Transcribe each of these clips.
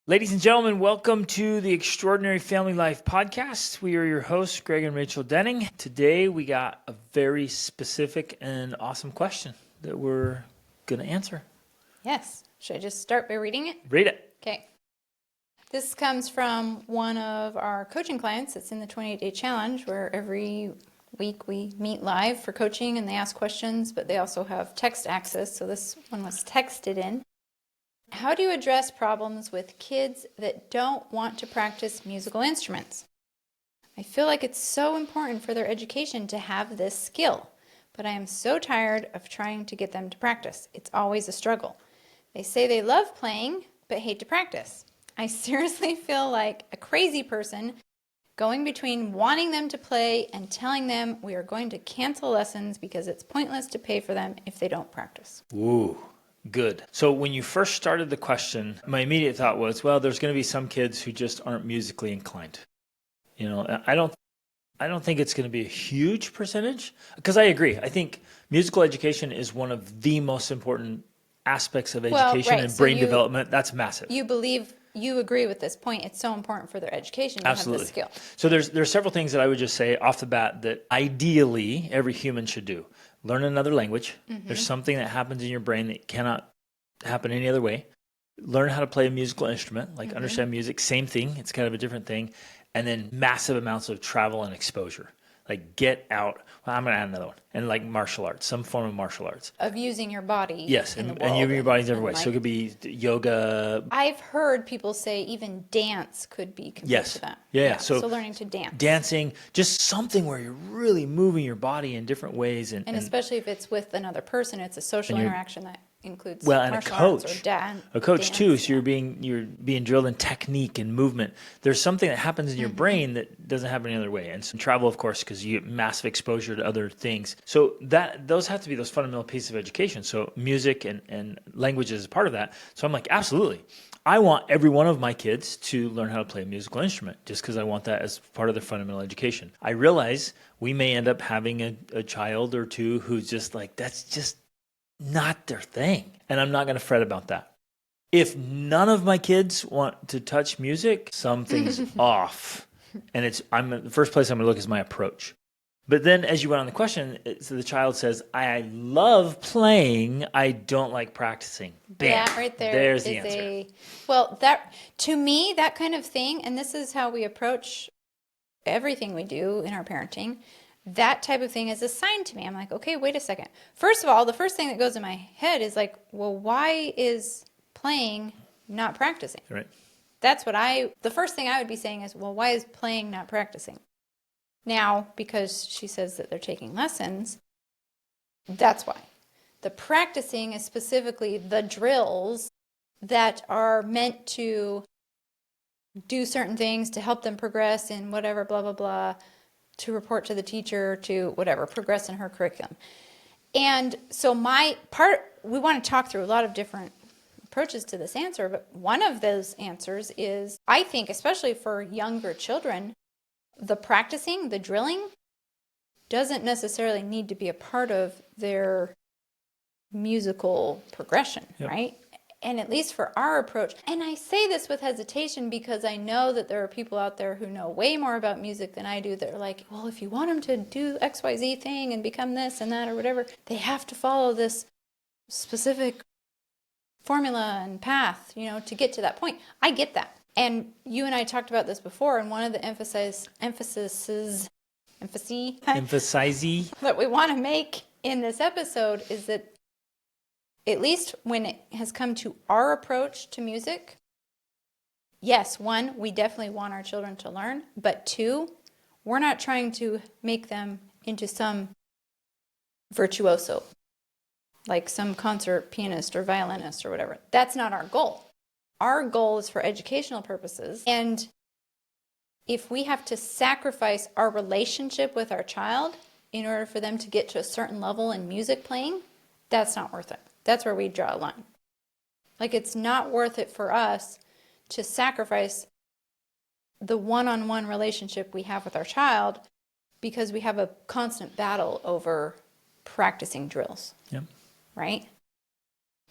Ladies and gentlemen, welcome to the Extraordinary Family Life Podcast. We are your hosts, Greg and Rachel Denning. Today, we got a very specific and awesome question that we're going to answer. Yes. Should I just start by reading it? Read it. Okay. This comes from one of our coaching clients. It's in the 28-day challenge where every week we meet live for coaching and they ask questions, but they also have text access. So this one was texted in. How do you address problems with kids that don't want to practice musical instruments? I feel like it's so important for their education to have this skill, but I am so tired of trying to get them to practice. It's always a struggle. They say they love playing, but hate to practice. I seriously feel like a crazy person going between wanting them to play and telling them we are going to cancel lessons because it's pointless to pay for them if they don't practice. Ooh. Good. So when you first started the question, my immediate thought was, well, there's going to be some kids who just aren't musically inclined. You know, I don't think it's going to be a huge percentage because I agree. I think musical education is one of the most important aspects of education and brain development. That's massive. You agree with this point. It's so important for their education to Absolutely. have this skill. So there's several things that I would just say off the bat that ideally every human should do. Learn another language. Mm-hmm. There's something that happens in your brain that cannot happen any other way. Learn how to play a musical instrument, like understand music, same thing. It's kind of a different thing. And then massive amounts of travel and exposure. Like get out. Well, I'm going to add another one. And like martial arts, some form of martial arts. Of using your body. Yes, and using your body in every way. So it could be yoga. I've heard people say even dance could be compared to that. Yeah. So learning to dance. Dancing, just something where you're really moving your body in different ways. And especially if it's with another person, it's a social interaction that includes and a coach. A coach dance, too. So you're being drilled in technique and movement. There's something that happens in your brain that doesn't happen any other way. And some travel, of course, because you get massive exposure to other things. So those have to be those fundamental pieces of education. So music and language is part of that. So I'm like, absolutely. I want every one of my kids to learn how to play a musical instrument just because I want that as part of their fundamental education. I realize we may end up having a child or two who's just like, that's just not their thing. And I'm not going to fret about that. If none of my kids want to touch music, something's off. And the first place I'm going to look is my approach. But then as you went on the question, so the child says, I love playing, I don't like practicing. Bam. That right there There's the answer. To me, that kind of thing, and this is how we approach everything we do in our parenting, that type of thing is a sign to me. I'm like, okay, wait a second. First of all, the first thing that goes in my head is like, well, why is playing not practicing? Right. The first thing I would be saying is, well, why is playing not practicing? Now, because she says that they're taking lessons, that's why. The practicing is specifically the drills that are meant to do certain things to help them progress in whatever, blah, blah, blah, to report to the teacher, to whatever, progress in her curriculum. And so we want to talk through a lot of different approaches to this answer, but one of those answers is, I think, especially for younger children, the practicing, the drilling, doesn't necessarily need to be a part of their musical progression, right? And at least for our approach, and I say this with hesitation because I know that there are people out there who know way more about music than I do that are like, well, if you want them to do XYZ thing and become this and that or whatever, they have to follow this specific formula and path, to get to that point. I get that. And you and I talked about this before, and one of the emphases that we want to make in this episode is that at least when it has come to our approach to music, yes, one, we definitely want our children to learn, but two, we're not trying to make them into some virtuoso, like some concert pianist or violinist or whatever. That's not our goal. Our goal is for educational purposes, and if we have to sacrifice our relationship with our child in order for them to get to a certain level in music playing, that's not worth it. That's where we draw a line. Like, it's not worth it for us to sacrifice the one-on-one relationship we have with our child because we have a constant battle over practicing drills. Yep. Right?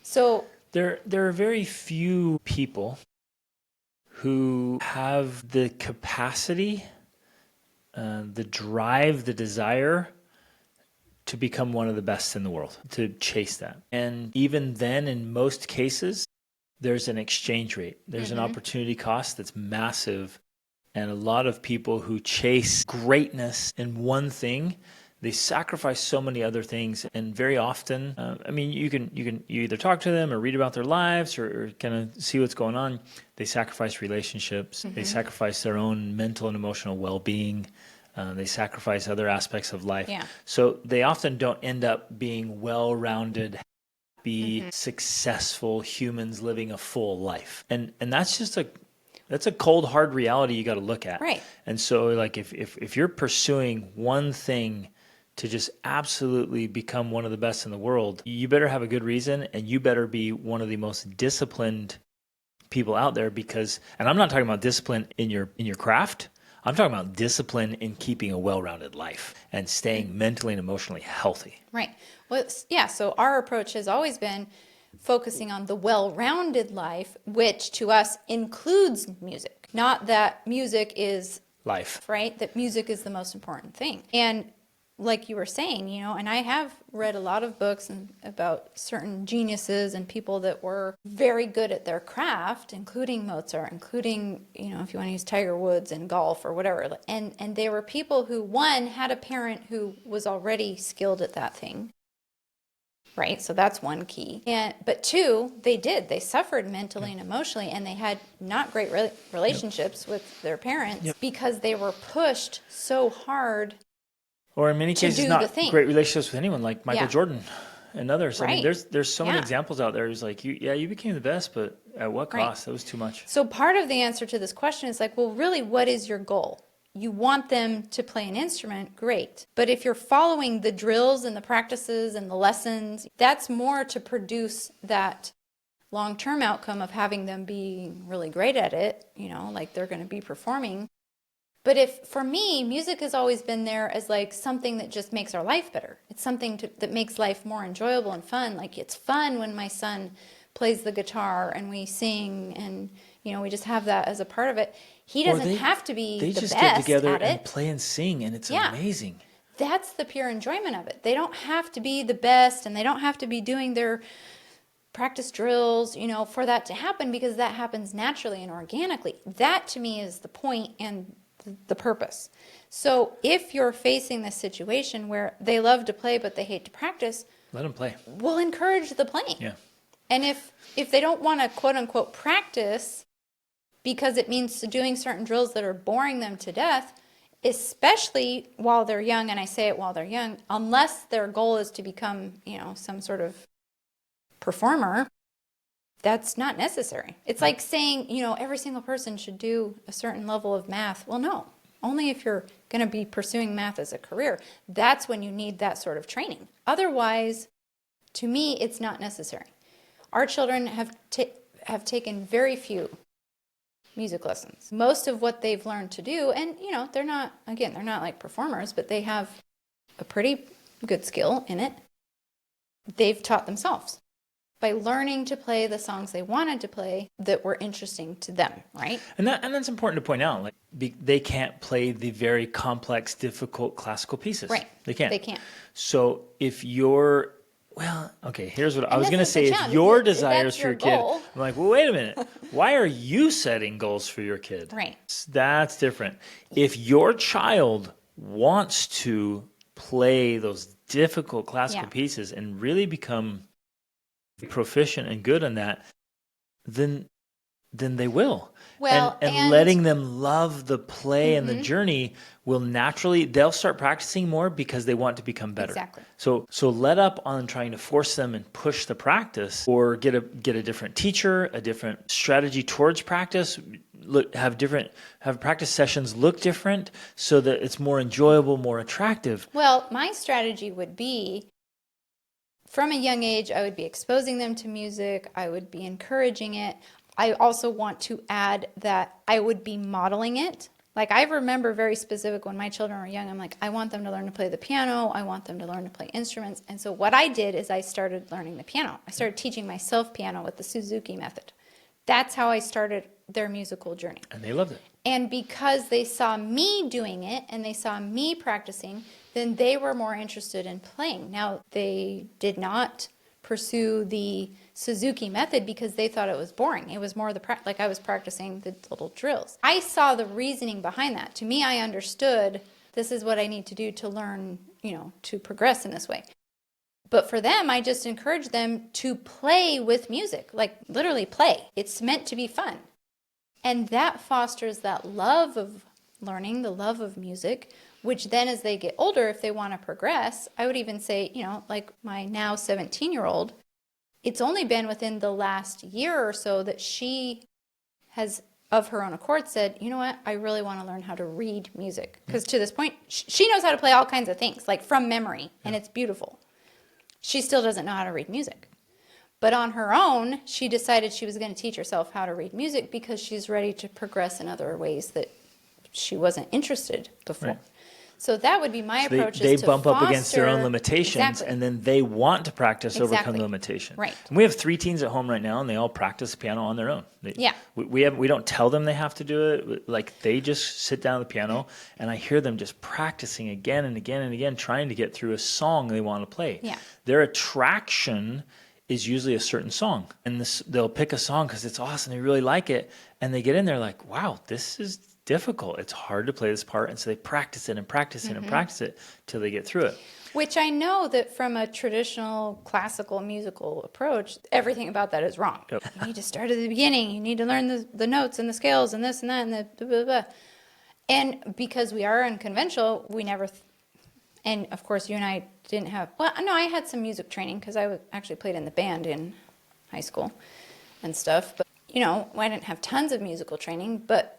So there are very few people who have the capacity, the drive, the desire to become one of the best in the world, to chase that. And even then, in most cases, there's an exchange rate. There's an opportunity cost that's massive. And a lot of people who chase greatness in one thing, they sacrifice so many other things. And very often, you either talk to them or read about their lives or kind of see what's going on. They sacrifice relationships. They sacrifice their own mental and emotional well-being. They sacrifice other aspects of life. Yeah. So they often don't end up being well-rounded, happy, successful humans living a full life. And that's just that's a cold, hard reality you got to look at. Right. And so like if you're pursuing one thing to just absolutely become one of the best in the world, you better have a good reason, and you better be one of the most disciplined people out there, because, and I'm not talking about discipline in your craft. I'm talking about discipline in keeping a well-rounded life and staying mentally and emotionally healthy. Right. Well, yeah. So our approach has always been focusing on the well-rounded life, which to us includes music. Not that music is Life. right, that music is the most important thing. And like you were saying, and I have read a lot of books about certain geniuses and people that were very good at their craft, including Mozart, including, if you want to use Tiger Woods in golf or whatever. And they were people who, one, had a parent who was already skilled at that thing. Right. So that's one key. But two, they suffered mentally and emotionally, and they had not great relationships with their parents because they were pushed so hard. Or in many cases, not great relationships with anyone, like Michael Jordan and others. Right. I mean, there's so many examples out there. It's like, you became the best, but at what cost? That was too much. So part of the answer to this question is like, well, really, what is your goal? You want them to play an instrument, great. But if you're following the drills and the practices and the lessons, that's more to produce that long-term outcome of having them be really great at it, like they're going to be performing. But for me, music has always been there as like something that just makes our life better. It's something that makes life more enjoyable and fun. Like it's fun when my son plays the guitar and we sing and, we just have that as a part of it. He doesn't have to be the best at it. They just get together and play and sing, and it's amazing. That's the pure enjoyment of it. They don't have to be the best, and they don't have to be doing their practice drills, for that to happen, because that happens naturally and organically. That to me is the point and the purpose. So if you're facing this situation where they love to play but they hate to practice, let them play. We'll encourage the playing. Yeah. And if they don't want to quote unquote practice because it means doing certain drills that are boring them to death, especially while they're young, and I say it while they're young, unless their goal is to become, some sort of performer, that's not necessary. It's like saying, every single person should do a certain level of math. Well, no, only if you're going to be pursuing math as a career. That's when you need that sort of training. Otherwise, to me, it's not necessary. Our children have taken very few music lessons. Most of what they've learned to do, and they're not like performers, but they have a pretty good skill in it. They've taught themselves by learning to play the songs they wanted to play that were interesting to them, right? And that's important to point out. Like they can't play the very complex, difficult classical pieces. Right. They can't. They can't. So if you're here's what I was going to say. If your desires for your kid, I'm like, well, wait a minute. Why are you setting goals for your kid? Right. That's different. If your child wants to play those difficult classical pieces and really become proficient and good on that, then they will. Well, and letting them love the play and the journey will naturally, they'll start practicing more because they want to become better. Exactly. So let up on trying to force them and push the practice, or get a different teacher, a different strategy towards practice. Have practice sessions look different so that it's more enjoyable, more attractive. Well, my strategy would be, from a young age, I would be exposing them to music. I would be encouraging it. I also want to add that I would be modeling it. Like, I remember very specific when my children were young, I'm like, I want them to learn to play the piano. I want them to learn to play instruments. And so what I did is I started learning the piano. I started teaching myself piano with the Suzuki method. That's how I started their musical journey. And they loved it. And because they saw me doing it and they saw me practicing, then they were more interested in playing. Now, they did not pursue the Suzuki method because they thought it was boring. It was more like I was practicing the little drills. I saw the reasoning behind that. To me, I understood this is what I need to do to learn, to progress in this way. But for them, I just encouraged them to play with music, like literally play. It's meant to be fun. And that fosters that love of learning, the love of music, which then as they get older, if they want to progress, I would even say, like my now 17-year-old, it's only been within the last year or so that she has, of her own accord, said, you know what, I really want to learn how to read music. Because to this point, she knows how to play all kinds of things, like from memory, and it's beautiful. She still doesn't know how to read music. But on her own, she decided she was going to teach herself how to read music because she's ready to progress in other ways that she wasn't interested before. Right. So that would be my approach. They bump up against their own limitations, and then they want to practice overcome the limitation. Right. And we have 3 teens at home right now, and they all practice piano on their own. We don't tell them they have to do it. Like they just sit down at the piano, and I hear them just practicing again and again and again, trying to get through a song they want to play. Yeah. Their attraction is usually a certain song, and they'll pick a song because it's awesome. They really like it, and they get in there like, wow, this is difficult. It's hard to play this part, and so they practice it and practice it and practice it till they get through it. Which I know that from a traditional classical musical approach, everything about that is wrong. Yep. You need to start at the beginning. You need to learn the notes and the scales and this and that and the blah, blah, blah. And because we are unconventional, we never... And of course, you and I didn't have... Well, no, I had some music training because I actually played in the band in high school and stuff. But, I didn't have tons of musical training, but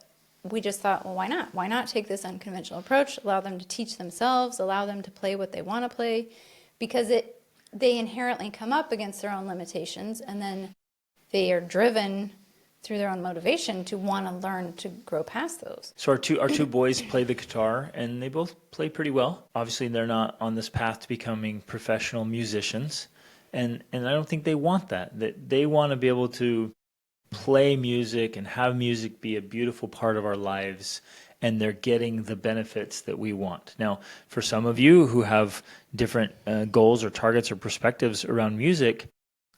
we just thought, well, why not? Why not take this unconventional approach, allow them to teach themselves, allow them to play what they want to play, because they inherently come up against their own limitations, and then they are driven through their own motivation to want to learn to grow past those. So our two boys play the guitar, and they both play pretty well. Obviously, they're not on this path to becoming professional musicians, and I don't think they want that. That they want to be able to play music and have music be a beautiful part of our lives, and they're getting the benefits that we want. Now, for some of you who have different goals or targets or perspectives around music,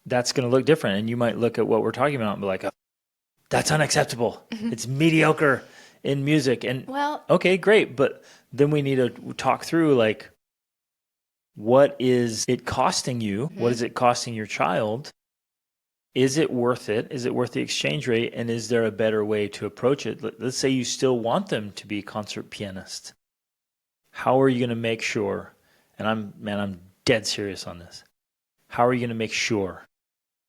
that's going to look different, and you might look at what we're talking about and be like, oh, that's unacceptable. It's mediocre in music. And okay, great, but then we need to talk through like, what is it costing you? What is it costing your child? Is it worth it? Is it worth the exchange rate? And is there a better way to approach it? Let's say you still want them to be concert pianists. How are you going to make sure, and I'm dead serious on this. How are you going to make sure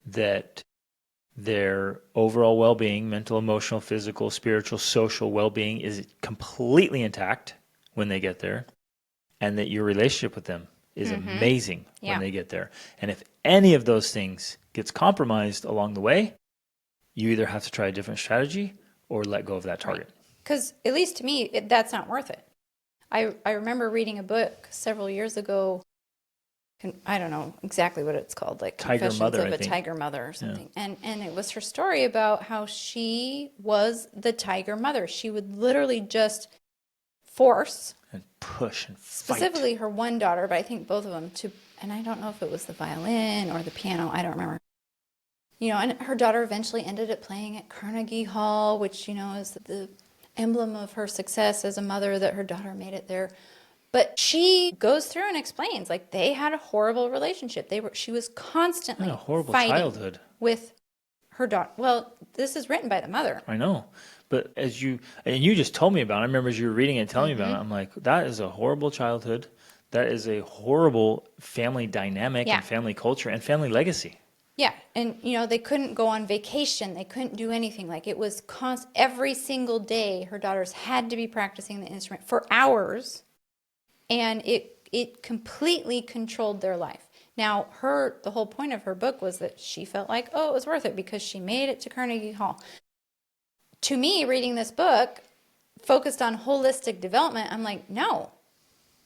that their overall well-being, mental, emotional, physical, spiritual, social well-being is completely intact when they get there, and that your relationship with them is amazing when they get there? And if any of those things gets compromised along the way, you either have to try a different strategy or let go of that target. Because at least to me, that's not worth it. I remember reading a book several years ago. I don't know exactly what it's called, like Confessions of a Tiger Mother or something. Yeah. And it was her story about how she was the tiger mother. She would literally just force and push and fight. Specifically her one daughter, but I think both of them and I don't know if it was the violin or the piano, I don't remember. And her daughter eventually ended up playing at Carnegie Hall, which, is the emblem of her success as a mother, that her daughter made it there. But she goes through and explains, like, they had a horrible relationship. She was constantly a horrible fighting childhood with her daughter. Well, this is written by the mother. I know. But you just told me about it. I remember as you were reading it and telling me about it, I'm like, that is a horrible childhood. That is a horrible family dynamic and family culture and family legacy. Yeah. And, they couldn't go on vacation. They couldn't do anything. Like, it was every single day, her daughters had to be practicing the instrument for hours. And it completely controlled their life. Now, the whole point of her book was that she felt like, it was worth it because she made it to Carnegie Hall. To me, reading this book, focused on holistic development, I'm like, no,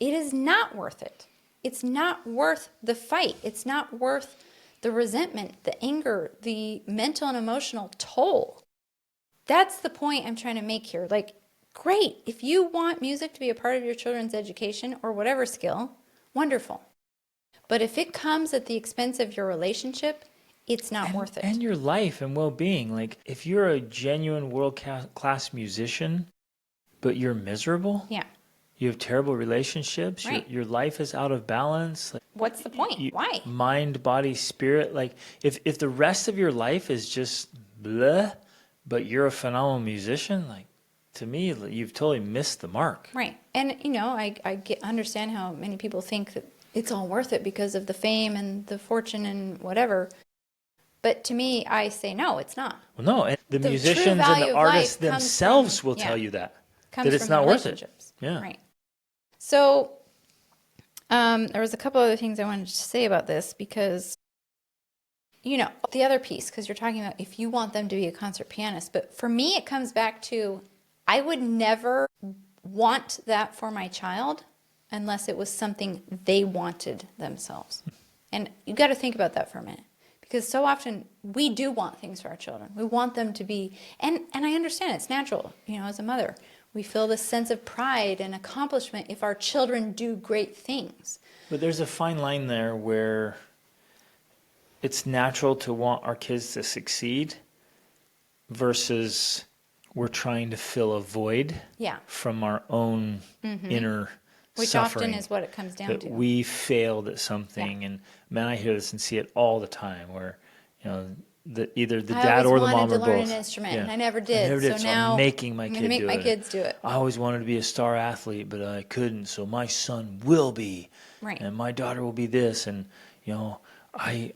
it is not worth it. It's not worth the fight. It's not worth the resentment, the anger, the mental and emotional toll. That's the point I'm trying to make here. Like, great. If you want music to be a part of your children's education or whatever skill, wonderful. But if it comes at the expense of your relationship, it's not worth it. And your life and well-being. Like, if you're a genuine world-class musician, but you're miserable, Yeah. you have terrible relationships, Right. your life is out of balance. Like, What's the point? Why? mind, body, spirit. Like, if the rest of your life is just bleh, but you're a phenomenal musician, like, to me, you've totally missed the mark. Right. And, understand how many people think that it's all worth it because of the fame and the fortune and whatever. But to me, I say, no, it's not. Well, no, and the true musicians and value the of artists life comes themselves from- will tell yeah. you that Comes it's from not worth it. relationships. Yeah. Right. So there was a couple other things I wanted to say about this because, the other piece, because you're talking about if you want them to be a concert pianist. But for me, it comes back to I would never want that for my child unless it was something they wanted themselves. And you got to think about that for a minute. Because so often we do want things for our children. We want them to be, and I understand it's natural, as a mother. We feel this sense of pride and accomplishment if our children do great things. But there's a fine line there where it's natural to want our kids to succeed versus we're trying to fill a void Yeah. from our own inner Which suffering. often is what it comes down that to. we failed at something. Yeah. And man, I hear this and see it all the time where, either the I dad always or the wanted mom to or learn both. an instrument, Yeah. and I never did. So now I'm making my I'm kid gonna make do my it. kids do it. I always wanted to be a star athlete, but I couldn't. So my son will be, Right. and my daughter will be this. And I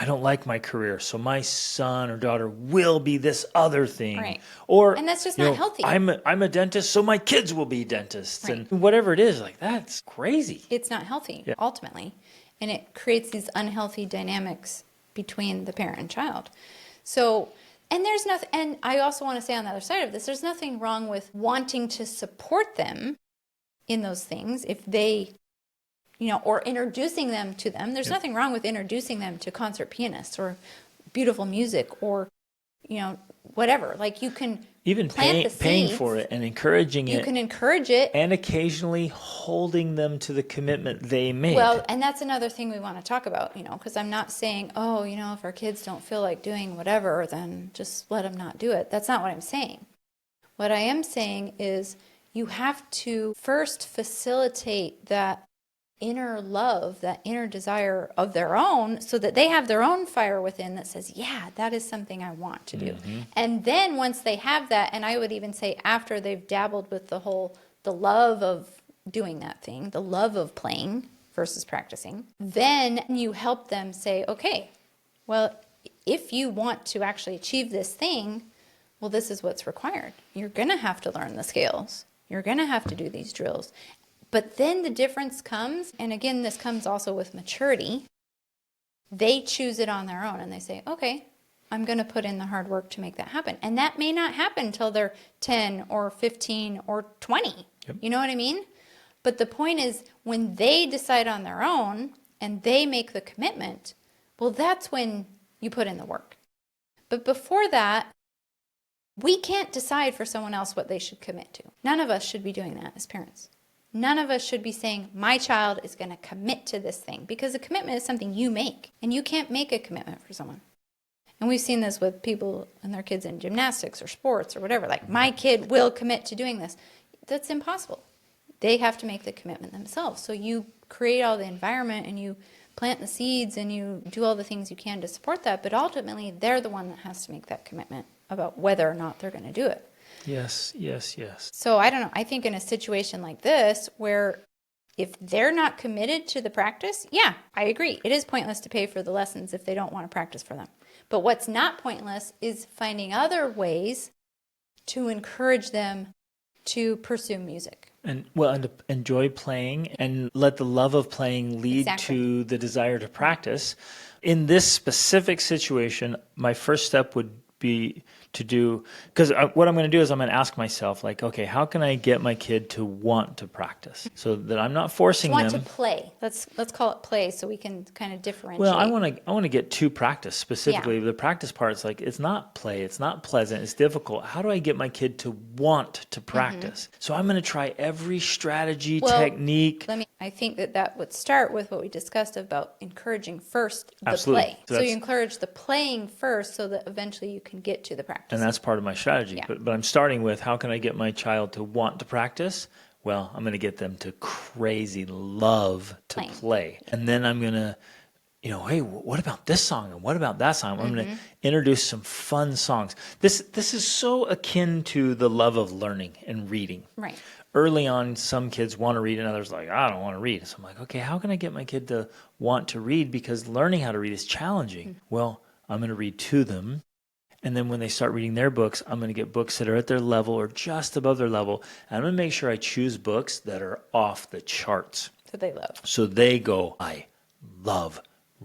don't like my career, so my son or daughter will be this other thing. Right. Or And that's just not healthy. I'm a dentist, so my kids will be dentists, Right. and whatever it is, like that's crazy. It's not healthy, Yeah. ultimately. And it creates these unhealthy dynamics between the parent and child. So, and there's nothing, and I also want to say on the other side of this, there's nothing wrong with wanting to support them in those things if they, or introducing them to them. There's nothing wrong with introducing them to concert pianists or beautiful music or, whatever. Like you can Even plant the paying seeds. for it and encouraging You it, can encourage it. and occasionally holding them to the commitment they made. Well, and that's another thing we want to talk about, because I'm not saying, if our kids don't feel like doing whatever, then just let them not do it. That's not what I'm saying. What I am saying is you have to first facilitate that inner love, that inner desire of their own, so that they have their own fire within that says, yeah, that is something I want to do. And then once they have that, and I would even say after they've dabbled with the love of doing that thing, the love of playing versus practicing, then you help them say, okay, well, if you want to actually achieve this thing, well, this is what's required. You're going to have to learn the scales. You're going to have to do these drills. But then the difference comes, and again, this comes also with maturity. They choose it on their own and they say, okay, I'm going to put in the hard work to make that happen. And that may not happen until they're 10 or 15 or 20. Yep. You know what I mean? But the point is, when they decide on their own and they make the commitment, well, that's when you put in the work. But before that, we can't decide for someone else what they should commit to. None of us should be doing that as parents. None of us should be saying, my child is going to commit to this thing, because a commitment is something you make, and you can't make a commitment for someone. And we've seen this with people and their kids in gymnastics or sports or whatever, like, my kid will commit to doing this. That's impossible. They have to make the commitment themselves. So you create all the environment and you plant the seeds and you do all the things you can to support that, but ultimately they're the one that has to make that commitment about whether or not they're going to do it. Yes. So I don't know. I think in a situation like this, where if they're not committed to the practice, yeah, I agree. It is pointless to pay for the lessons if they don't want to practice for them. But what's not pointless is finding other ways to encourage them to pursue music. And to enjoy playing and let the love of playing lead Exactly. to the desire to practice. In this specific situation, my first step would be to do, because what I'm going to do is I'm going to ask myself, like, okay, how can I get my kid to want to practice so that I'm not forcing Want them. to play. Let's call it play so we can kind of differentiate. Well, I want to get to practice specifically. The practice part is like, it's not play, it's not pleasant, it's difficult. How do I get my kid to want to practice? So I'm going to try every strategy, technique. I think that would start with what we discussed about encouraging first the Absolutely. play. So So you that's- encourage the playing first so that eventually you can get to the practice. And that's part of my strategy. Yeah. But I'm starting with, how can I get my child to want to practice? Well, I'm going to get them to crazy love to Playing. play. And then I'm going to, hey, what about this song? And what about that song? I'm going to introduce some fun songs. This is so akin to the love of learning and reading. Right. Early on, some kids want to read and others like, I don't want to read. So I'm like, okay, how can I get my kid to want to read? Because learning how to read is challenging. Well, I'm going to read to them. And then when they start reading their books, I'm going to get books that are at their level or just above their level. And I'm going to make sure I choose books that are off the charts. So they love. So they go, I love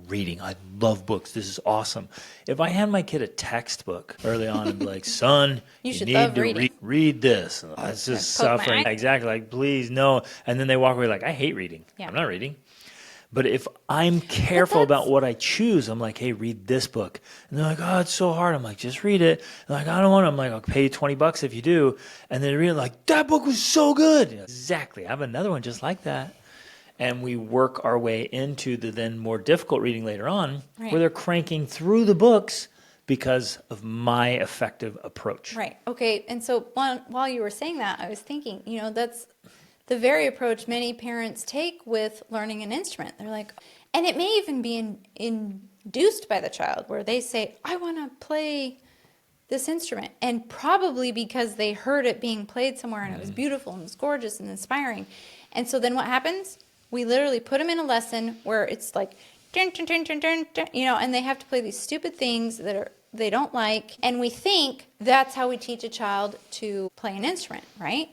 reading. I love books. This is awesome. If I hand my kid a textbook early on and be like, son, You should need love to reading. read this. It's just poke my suffering. eye. Exactly. Like, please, no. And then they walk away like, I hate reading. Yeah. I'm not reading. But if I'm careful about what I choose, I'm like, hey, read this book. And they're like, oh, it's so hard. I'm like, just read it. They're like, I don't want to. I'm like, I'll pay you $20 if you do. And then they read it like, that book was so good. Exactly. I have another one just like that. And we work our way into the then more difficult reading later on, Right. where they're cranking through the books because of my effective approach. Right. Okay. And so while you were saying that, I was thinking, that's the very approach many parents take with learning an instrument. They're like, and it may even be induced by the child where they say, I want to play this instrument. And probably because they heard it being played somewhere and it was beautiful and it was gorgeous and inspiring. And so then what happens? We literally put them in a lesson where it's like, dun, dun, dun, dun, dun, dun, and they have to play these stupid things that they don't like. And we think that's how we teach a child to play an instrument, right?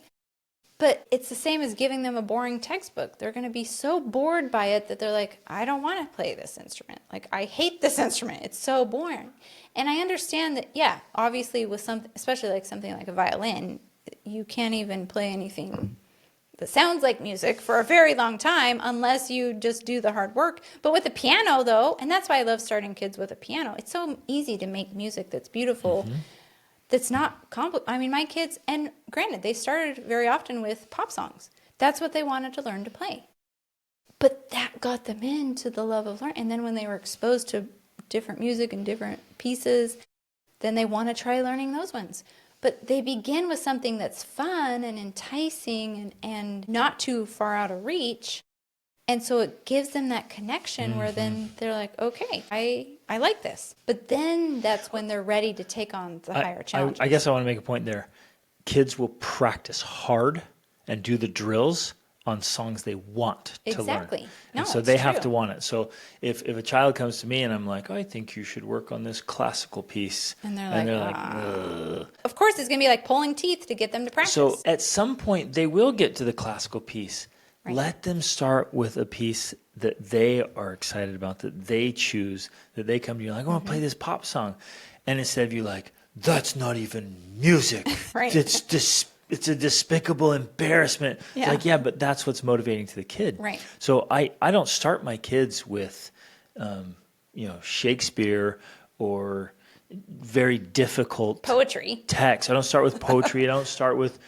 But it's the same as giving them a boring textbook. They're going to be so bored by it that they're like, I don't want to play this instrument. Like, I hate this instrument. It's so boring. And I understand that, yeah, obviously with something, especially like something like a violin, you can't even play anything that sounds like music for a very long time unless you just do the hard work. But with the piano, though, and that's why I love starting kids with a piano, it's so easy to make music that's beautiful, that's not complicated. I mean, my kids, and granted, they started very often with pop songs. That's what they wanted to learn to play. But that got them into the love of learning. And then when they were exposed to different music and different pieces, then they want to try learning those ones. But they begin with something that's fun and enticing and not too far out of reach. And so it gives them that connection where then they're like, okay, I like this. But then that's when they're ready to take on the higher challenges. I guess I want to make a point there. Kids will practice hard and do the drills on songs they want to learn. Exactly. No, And so it's they have true. to want it. So if a child comes to me and I'm like, I think you should work on this classical piece. And they're like, Ugh. Of course, it's going to be like pulling teeth to get them to practice. So at some point they will get to the classical piece. Right. Let them start with a piece that they are excited about, that they choose, that they come to you like, I want to play this pop song. And instead of you like, that's not even music. Right. It's a despicable embarrassment. It's Yeah. like, yeah, but that's what's motivating to the kid. Right. So I don't start my kids with, Shakespeare or very difficult poetry. text. I don't start with poetry. I don't start with,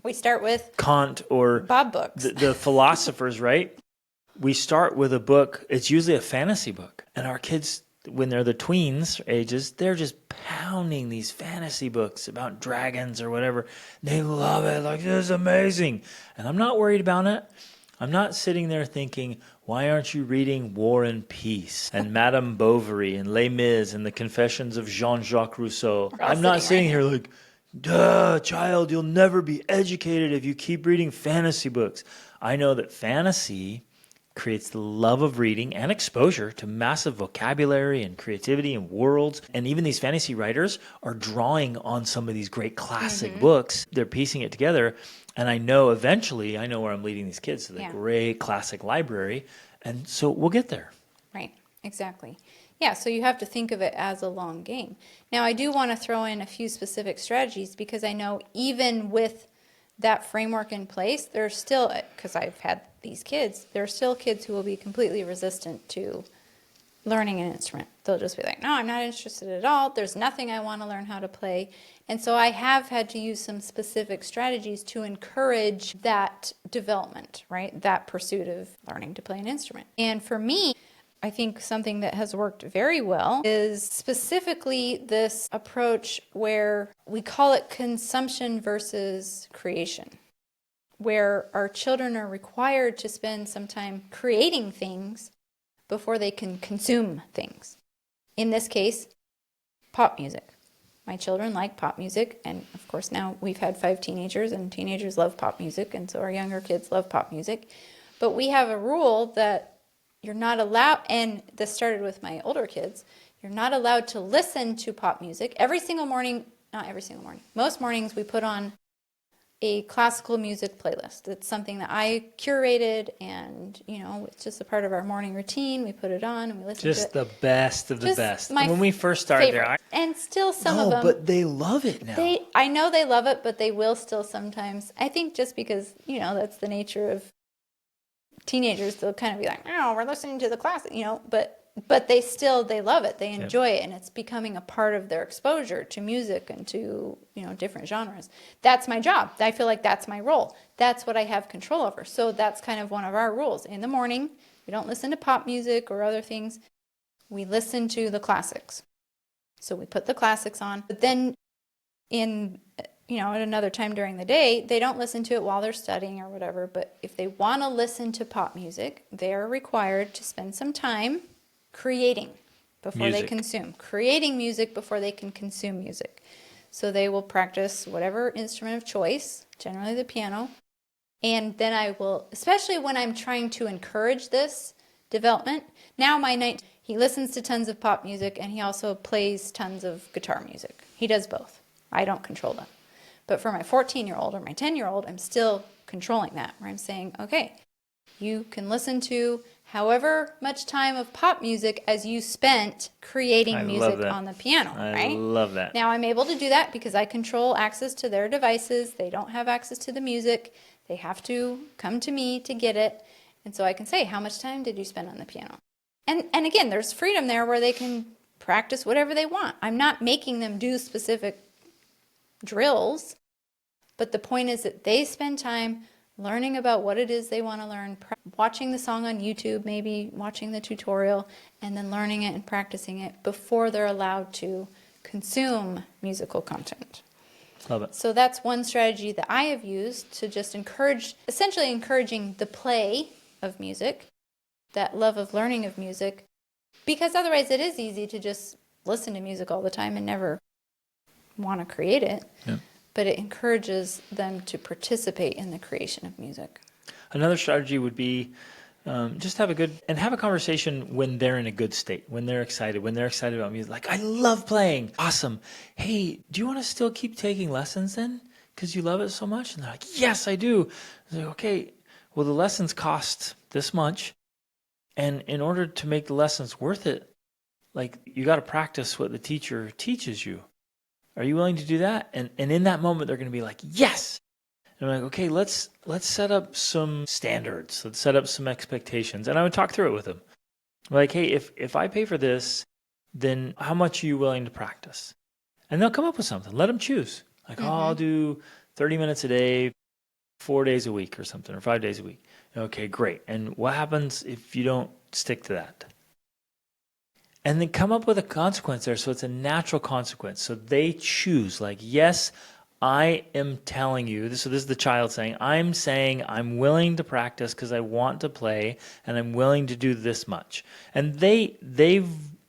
We start with Kant or Bob books. the philosophers, right? We start with a book. It's usually a fantasy book. And our kids, when they're the tweens ages, they're just pounding these fantasy books about dragons or whatever. They love it. Like, this is amazing. And I'm not worried about it. I'm not sitting there thinking, why aren't you reading War and Peace and Madame Bovary and Les Mis and the Confessions of Jean-Jacques Rousseau? I'm not sitting here like, duh, child, you'll never be educated if you keep reading fantasy books. I know that fantasy creates the love of reading and exposure to massive vocabulary and creativity and worlds. And even these fantasy writers are drawing on some of these great classic books. They're piecing it together. And I know eventually, I know where I'm leading these kids to the great classic library. And so we'll get there. Right. Exactly. Yeah, so you have to think of it as a long game. Now, I do want to throw in a few specific strategies because I know even with that framework in place, there's still, because I've had these kids, there are still kids who will be completely resistant to learning an instrument. They'll just be like, no, I'm not interested at all. There's nothing I want to learn how to play. And so I have had to use some specific strategies to encourage that development, right? That pursuit of learning to play an instrument. And for me, I think something that has worked very well is specifically this approach where we call it consumption versus creation, where our children are required to spend some time creating things before they can consume things. In this case, pop music. My children like pop music, and of course now we've had 5 teenagers, and teenagers love pop music, and so our younger kids love pop music. But we have a rule that you're not allowed, and this started with my older kids, you're not allowed to listen to pop music. Every single morning, not every single morning, most mornings we put on a classical music playlist. It's something that I curated, and it's just a part of our morning routine. We put it on and we listen to it. Just the best of the Just best. my When we first started favorite. And still some of no, them, but they love it now. I know they love it, but they will still sometimes. I think just because that's the nature of teenagers. They'll kind of be like, "Oh, we're listening to the classic," but they love it. They enjoy it, and it's becoming a part of their exposure to music and to different genres. That's my job. I feel like that's my role. That's what I have control over. So that's kind of one of our rules. In the morning, we don't listen to pop music or other things. We listen to the classics. So we put the classics on. But then at another time during the day, they don't listen to it while they're studying or whatever. But if they want to listen to pop music, they're required to spend some time creating before they consume. Creating music before they can consume music. So they will practice whatever instrument of choice, generally the piano. And then I will, especially when I'm trying to encourage this development. Now he listens to tons of pop music, and he also plays tons of guitar music. He does both. I don't control that. But for my 14-year-old or my 10-year-old, I'm still controlling that, where I'm saying, okay, you can listen to however much time of pop music as you spent creating music on the piano, right? I love that. Now I'm able to do that because I control access to their devices. They don't have access to the music. They have to come to me to get it. And so I can say, how much time did you spend on the piano? And again, there's freedom there where they can practice whatever they want. I'm not making them do specific drills, but the point is that they spend time learning about what it is they want to learn, watching the song on YouTube, maybe watching the tutorial, and then learning it and practicing it before they're allowed to consume musical content. Love it. So that's one strategy that I have used to just essentially encouraging the play of music, that love of learning of music, because otherwise it is easy to just listen to music all the time and never want to create it. Yeah. But it encourages them to participate in the creation of music. Another strategy would be just have a conversation when they're in a good state, when they're excited about music. Like, I love playing. Awesome. Hey, do you want to still keep taking lessons then? Because you love it so much? And they're like, yes, I do. I was like, okay, well, the lessons cost this much. And in order to make the lessons worth it, like, you got to practice what the teacher teaches you. Are you willing to do that? And in that moment, they're going to be like, yes. And I'm like, okay, let's set up some standards. Let's set up some expectations. And I would talk through it with them. Like, hey, if I pay for this, then how much are you willing to practice? And they'll come up with something. Let them choose. Like, I'll do 30 minutes a day, 4 days a week or something, or 5 days a week. Okay, great. And what happens if you don't stick to that? And then come up with a consequence there, so it's a natural consequence. So they choose, like, yes, I am telling you, so this is the child saying I'm willing to practice because I want to play, and I'm willing to do this much. And they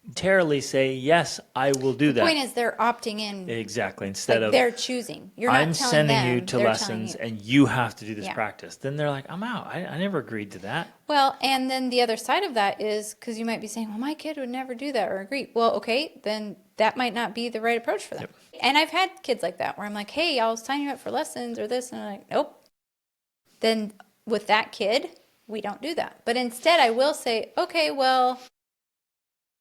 voluntarily say, yes, I will do that. The point is they're opting in. Exactly. Instead of they're choosing. You're not I'm telling sending them, you to they're lessons telling you. and you have to do this practice. Then they're like, I'm out. I never agreed to that. Well, and then the other side of that is, because you might be saying, well, my kid would never do that or agree. Well, okay, then that might not be the right approach for them. Yep. And I've had kids like that where I'm like, hey, I'll sign you up for lessons or this. And I'm like, nope. Then with that kid, we don't do that. But instead I will say, okay, well,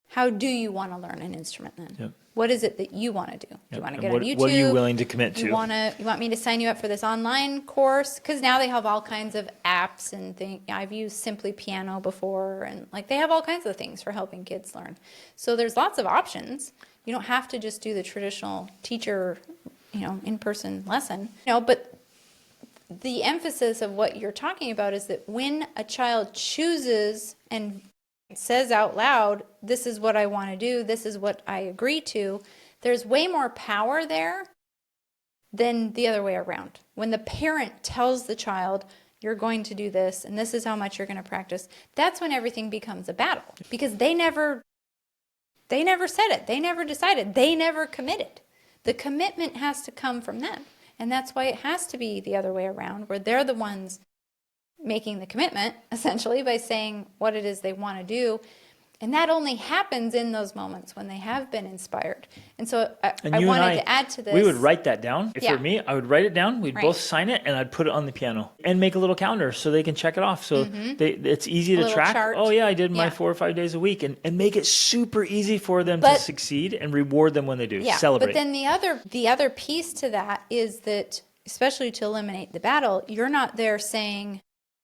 How do you want to learn an instrument then? Yep. What is it that you want to do? Do you want to get on YouTube? What are you willing to commit to? You want me to sign you up for this online course? Because now they have all kinds of apps and things. I've used Simply Piano before, and like they have all kinds of things for helping kids learn. So there's lots of options. You don't have to just do the traditional teacher, in-person lesson. But the emphasis of what you're talking about is that when a child chooses and says out loud, this is what I want to do, this is what I agree to, there's way more power there than the other way around. When the parent tells the child, you're going to do this, and this is how much you're going to practice, that's when everything becomes a battle. Because they never said it. They never decided. They never committed. The commitment has to come from them. And that's why it has to be the other way around, where they're the ones making the commitment, essentially, by saying what it is they want to do. And that only happens in those moments when they have been inspired. And so I wanted to add to this. We would write that down. If Yeah. it were me, I would write it down. We'd Right. both sign it, and I'd put it on the piano and make a little calendar so they can check it off. So it's easy to little track. chart. Oh, yeah, I did my Yeah. 4 or 5 days a week, and make it super easy for them to succeed and reward them when they do. Yeah, Celebrate. but then the other piece to that is that, especially to eliminate the battle, you're not there saying,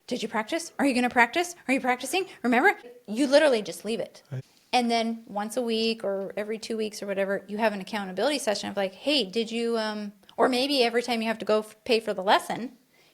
did you practice? Are you going to practice? Are you practicing? Remember? You literally just leave it. Right. And then once a week or every 2 weeks or whatever, you have an accountability session of like, hey, did you, or maybe every time you have to go pay for the lesson,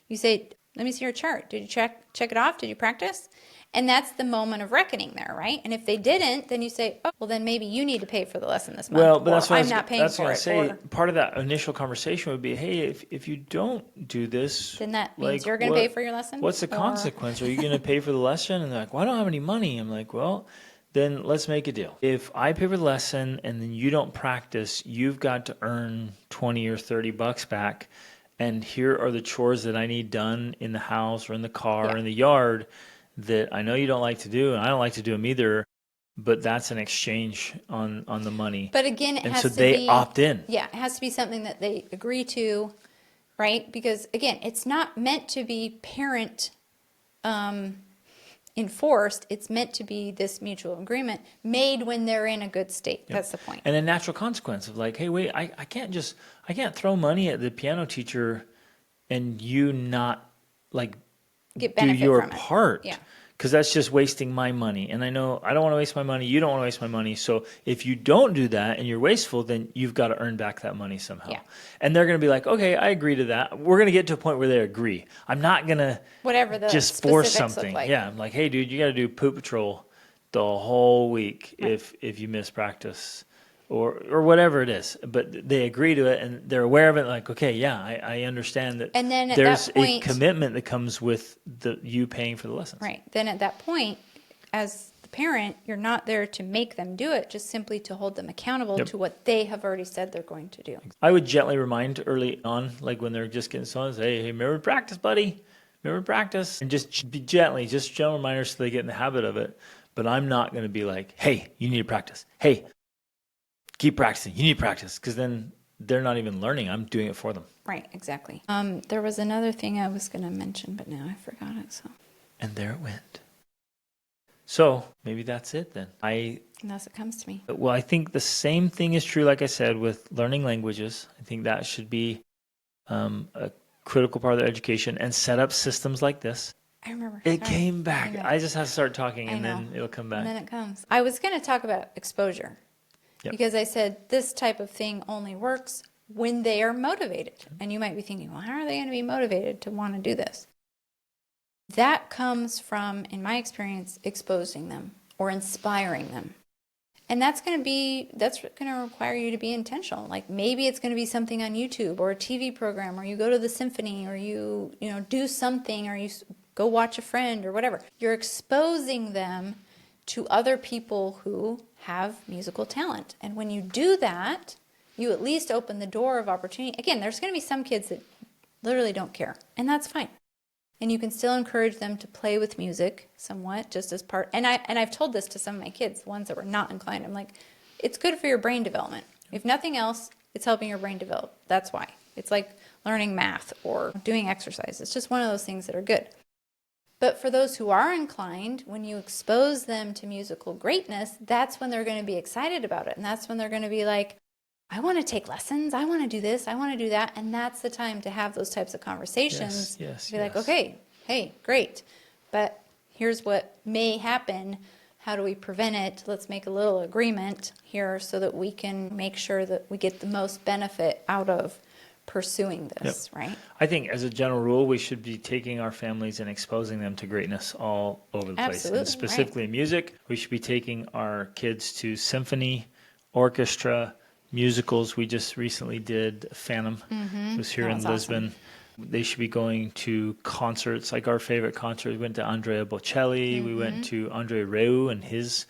you say, let me see your chart. Did you check it off? Did you practice? And that's the moment of reckoning there, right? And if they didn't, then you say, oh, well, then maybe you need to pay for the lesson this month. Well, but that's or what I'm not paying that's for what I it. say. Or, Part of that initial conversation would be, hey, if you don't do this, then that means you're going to pay for your lesson? What's the consequence? Are you going to pay for the lesson? And they're like, well, I don't have any money. I'm like, well, then let's make a deal. If I pay for the lesson and then you don't practice, you've got to earn 20 or 30 bucks back. And here are the chores that I need done in the house or in the car or in the yard that I know you don't like to do, and I don't like to do them either, but that's an exchange on the money. But again, it and has so to they be, opt in. Yeah, it has to be something that they agree to, right? Because again, it's not meant to be parent enforced. It's meant to be this mutual agreement made when they're in a good state. Yep. That's the point. And a natural consequence of like, hey, wait, I can't throw money at the piano teacher and you not like get do benefit your from it. part. Yeah. Because that's just wasting my money. And I know I don't want to waste my money. You don't want to waste my money. So if you don't do that and you're wasteful, then you've got to earn back that money somehow. Yeah. And they're going to be like, okay, I agree to that. We're going to get to a point where they agree. I'm not going to whatever the just force specifics something. look like. Yeah. I'm like, hey, dude, you got to do poop patrol the whole week if you miss practice or whatever it is. But they agree to it and they're aware of it. Like, okay, yeah, I understand that. And then at there's that point, a commitment that comes with you paying for the lessons. Right. Then at that point, as the parent, you're not there to make them do it, just simply to hold them accountable to what they have already said they're going to do. I would gently remind early on, like when they're just getting started, hey, remember to practice, buddy. Remember to practice. And just be gently, just gentle reminders so they get in the habit of it. But I'm not going to be like, hey, you need to practice. Hey, keep practicing. You need to practice. Because then they're not even learning. I'm doing it for them. Right, exactly. There was another thing I was going to mention, but now I forgot it. So. And there it went. So maybe that's it then. Unless it comes to me. Well, I think the same thing is true, like I said, with learning languages. I think that should be a critical part of their education and set up systems like this. I remember. It came back. I just have to start talking and know. then it'll come back. And then it comes. I was going to talk about exposure because I said this type of thing only works when they are motivated. And you might be thinking, well, how are they going to be motivated to want to do this? That comes from, in my experience, exposing them or inspiring them. And that's going to require you to be intentional. Like maybe it's going to be something on YouTube or a TV program, or you go to the symphony, or you do something, or you go watch a friend or whatever. You're exposing them to other people who have musical talent. And when you do that, you at least open the door of opportunity. Again, there's going to be some kids that literally don't care, and that's fine. And you can still encourage them to play with music somewhat, just as part. And I've told this to some of my kids, ones that were not inclined. I'm like, it's good for your brain development. If nothing else, it's helping your brain develop. That's why. It's like learning math or doing exercise. It's just one of those things that are good. But for those who are inclined, when you expose them to musical greatness, that's when they're going to be excited about it. And that's when they're going to be like, I want to take lessons. I want to do this. I want to do that. And that's the time to have those types of conversations. Yes, be like, okay, hey, great. But here's what may happen. How do we prevent it? Let's make a little agreement here so that we can make sure that we get the most benefit out of pursuing this, right? I think as a general rule, we should be taking our families and exposing them to greatness all over the place. Absolutely, And specifically in music, we should be taking our kids to symphony, orchestra, musicals. We just recently did Phantom. It was here That in was Lisbon. awesome. They should be going to concerts. Like our favorite concert, we went to Andrea Bocelli. We went to Andre Rieu and his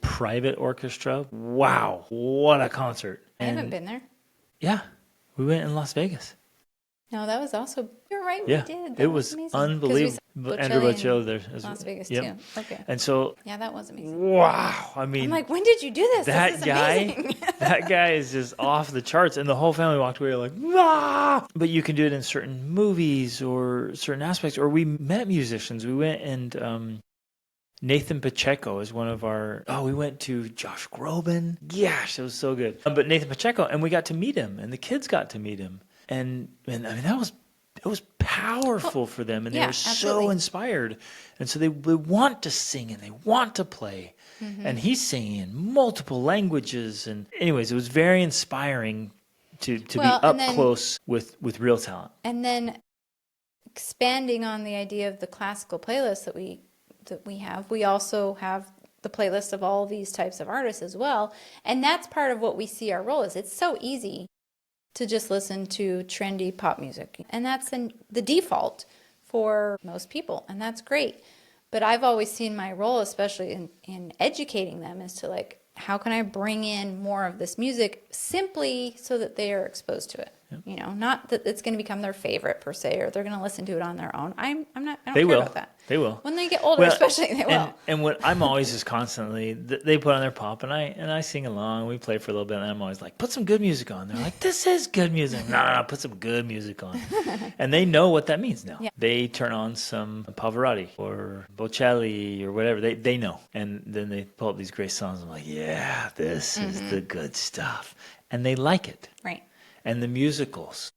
private orchestra. Wow, what a concert. I haven't And been there. yeah, we went in Las Vegas. No, that was also, you're right, Yeah, we did. it That was amazing. 'Cause we unbelievable. saw Andrew Bocelli Bocelli in there. as Las Vegas yep. too. Okay. And so, Yeah, that was amazing. wow, I mean, I'm like, when did you do this? that This is guy, amazing. that guy is just off the charts. And the whole family walked away like, ah! But you can do it in certain movies or certain aspects. Or we met musicians. We went and Nathan Pacheco is one of our, we went to Josh Groban. Gosh, it was so good. But Nathan Pacheco, and we got to meet him, and the kids got to meet him. And I mean, it was powerful for them, and they yeah, were so absolutely. inspired. And so they want to sing and they want to play. And he's singing in multiple languages. And anyways, it was very inspiring to Well, be and up then- close with real talent. And then expanding on the idea of the classical playlist that we have, we also have the playlist of all these types of artists as well. And that's part of what we see our role is. It's so easy to just listen to trendy pop music. And that's the default for most people. And that's great. But I've always seen my role, especially in educating them, is to like, how can I bring in more of this music simply so that they are exposed to it? Yep. You know, not that it's going to become their favorite per se, or they're going to listen to it on their own. I don't They care will. about that. They will. When they get older, Well, especially, they will. And what I'm always is constantly, they put on their pop, and I sing along. We play for a little bit, and I'm always like, put some good music on. They're like, this is good music. No, put some good music on. And they know what that means now. Yeah. They turn on some Pavarotti or Bocelli or whatever. They know. And then they pull up these great songs. I'm like, yeah, this is the good stuff. And they like it. Right. And the musicals.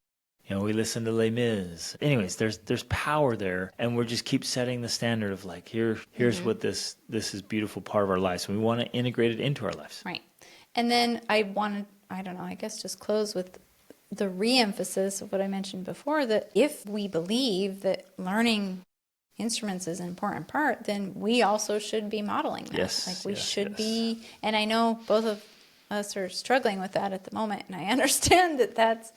You know, we listen to Les Mis. Anyways, there's power there, and we're just keep setting the standard of like, here's what this is beautiful part of our lives. And we want to integrate it into our lives. Right. And then I guess just close with the re-emphasis of what I mentioned before, that if we believe that learning instruments is an important part, then we also should be modeling that. Yes, Like we yes, should yes. be, and I know both of us are struggling with that at the moment, and I understand that that's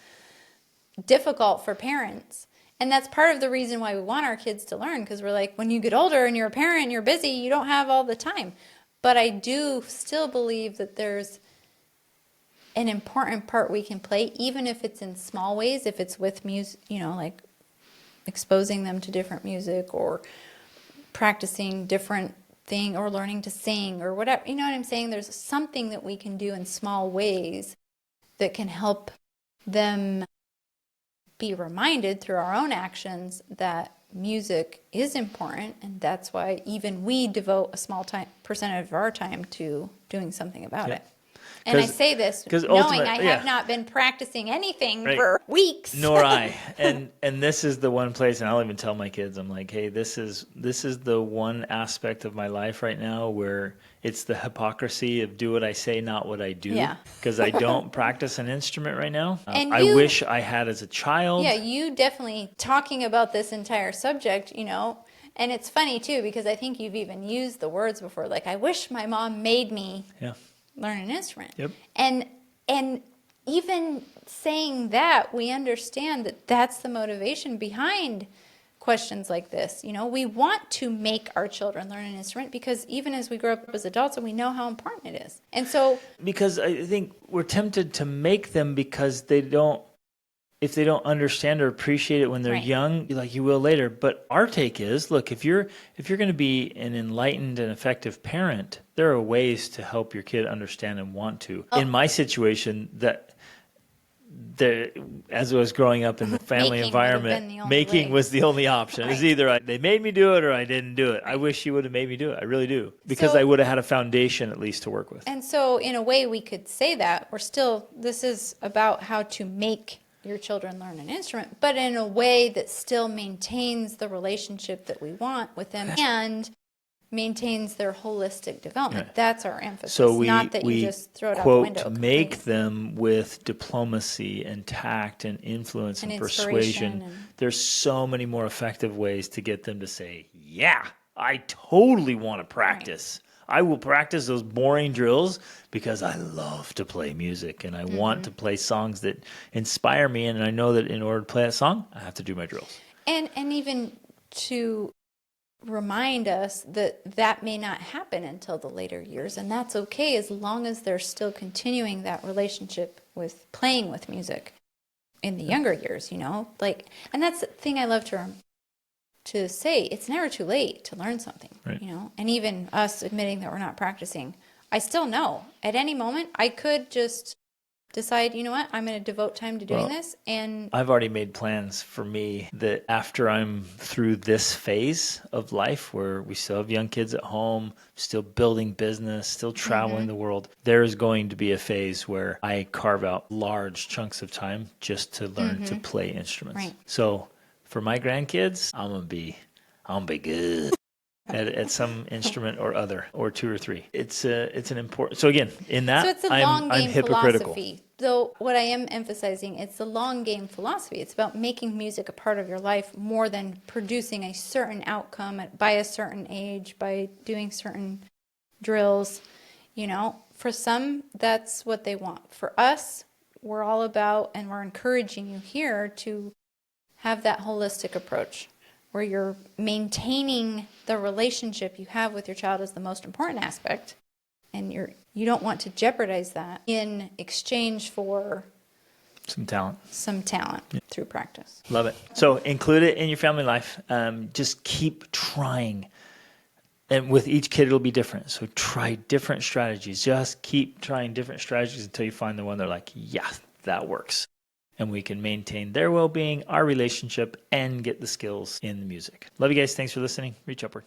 difficult for parents. And that's part of the reason why we want our kids to learn, because we're like, when you get older and you're a parent and you're busy, you don't have all the time. But I do still believe that there's an important part we can play, even if it's in small ways, if it's with music, you know, like exposing them to different music or practicing different thing or learning to sing or whatever. You know what I'm saying? There's something that we can do in small ways that can help them be reminded through our own actions that music is important, and that's why even we devote a small percentage of our time to doing something about it. And I say this knowing I have not been practicing anything for weeks. Nor I. And this is the one place, and I'll even tell my kids, I'm like, hey, this is the one aspect of my life right now where it's the hypocrisy of do what I say, not what I do. Yeah. Because I don't practice an instrument right now. And I wish I had as a child. Yeah, you definitely talking about this entire subject, you know, and it's funny too, because I think you've even used the words before, like, I wish my mom made me learn an instrument. Yep. And even saying that, we understand that that's the motivation behind questions like this. You know, we want to make our children learn an instrument because even as we grow up as adults, we know how important it is. And so, because I think we're tempted to make them because if they don't understand or appreciate it when they're young, like you will later. But our take is, look, if you're going to be an enlightened and effective parent, there are ways to help your kid understand and want to. In my situation, as I was growing up in the family Making would have been environment, the only making way. was the only option. It's Right. either they made me do it or I didn't do it. I wish you would have made me do it. I really do. Because So- I would have had a foundation at least to work with. And so, in a way, we could say that this is about how to make your children learn an instrument, but in a way that still maintains the relationship that we want with them and maintains their holistic development. Right. That's our emphasis. So not that we you just throw it quote, out the window. make completely. them with diplomacy and tact and influence and, And persuasion. inspiration and- There's so many more effective ways to get them to say, yeah, I totally want to practice. I will practice those boring drills because I love to play music and I want to play songs that inspire me. And I know that in order to play that song, I have to do my drills. And even to remind us that that may not happen until the later years, and that's okay as long as they're still continuing that relationship with playing with music in the younger years, like, and that's the thing I love to say. It's never too late to learn something, Right. and even us admitting that we're not practicing, I still know at any moment I could just decide, you know what, I'm going to devote time to doing this. And I've already made plans for me that after I'm through this phase of life where we still have young kids at home, still building business, still traveling the world, there is going to be a phase where I carve out large chunks of time just to learn to play instruments. Right. So for my grandkids, I'm gonna be good at some instrument or other, or two or three. It's an important. So again, in that, So it's a long I'm game hypocritical. philosophy. Though what I am emphasizing, it's the long game philosophy. It's about making music a part of your life more than producing a certain outcome by a certain age, by doing certain drills. For some, that's what they want. For us, we're all about, and we're encouraging you here to have that holistic approach where you're maintaining the relationship you have with your child as the most important aspect. And you don't want to jeopardize that in exchange for Some talent. some talent through practice. Love it. So include it in your family life. Just keep trying. And with each kid, it'll be different. So try different strategies. Just keep trying different strategies until you find the one they're like, yeah, that works. And we can maintain their well-being, our relationship, and get the skills in the music. Love you guys. Thanks for listening. Reach upward.